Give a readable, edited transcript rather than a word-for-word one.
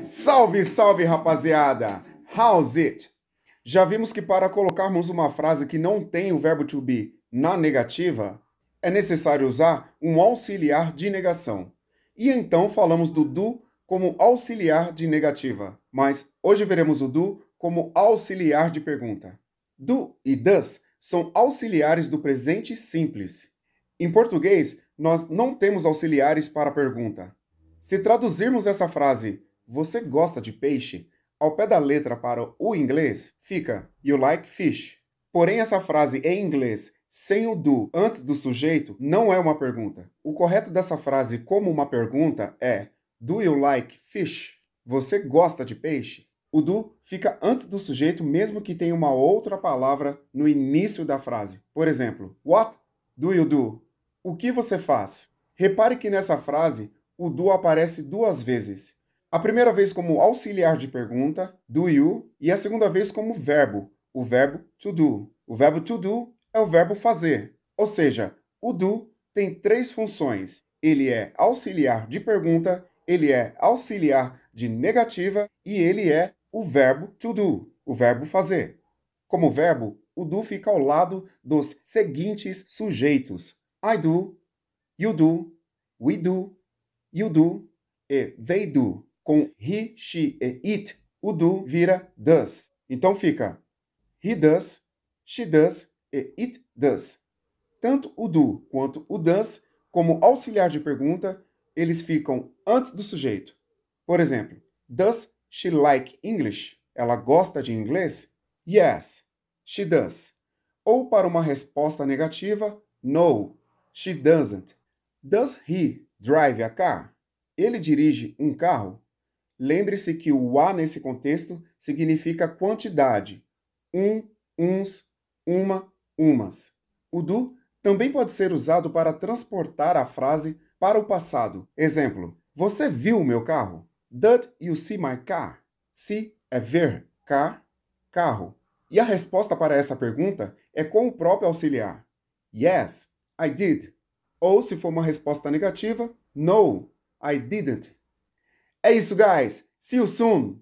Salve, salve, rapaziada! How's it? Já vimos que para colocarmos uma frase que não tem o verbo to be na negativa, é necessário usar um auxiliar de negação. E então falamos do do como auxiliar de negativa, mas hoje veremos o do como auxiliar de pergunta. Do e does são auxiliares do presente simples. Em português, nós não temos auxiliares para a pergunta. Se traduzirmos essa frase, você gosta de peixe? Ao pé da letra para o inglês, fica You like fish. Porém, essa frase em inglês, sem o do antes do sujeito, não é uma pergunta. O correto dessa frase como uma pergunta é Do you like fish? Você gosta de peixe? O do fica antes do sujeito, mesmo que tenha uma outra palavra no início da frase. Por exemplo, What do you do? O que você faz? Repare que nessa frase, o do aparece duas vezes. A primeira vez como auxiliar de pergunta, do you, e a segunda vez como verbo, o verbo to do. O verbo to do é o verbo fazer, ou seja, o do tem três funções. Ele é auxiliar de pergunta, ele é auxiliar de negativa e ele é o verbo to do, o verbo fazer. Como verbo, o do fica ao lado dos seguintes sujeitos: I do, you do, we do, you do e they do. Com he, she e it, o do vira does. Então fica he does, she does e it does. Tanto o do quanto o does, como auxiliar de pergunta, eles ficam antes do sujeito. Por exemplo, does she like English? Ela gosta de inglês? Yes, she does. Ou para uma resposta negativa, no, she doesn't. Does he drive a car? Ele dirige um carro? Lembre-se que o a nesse contexto significa quantidade. Uns, uma, umas. O do também pode ser usado para transportar a frase para o passado. Exemplo: Você viu o meu carro? Did you see my car? See é ver, car, carro. E a resposta para essa pergunta é com o próprio auxiliar. Yes, I did. Ou se for uma resposta negativa, no, I didn't. É isso, guys. See you soon!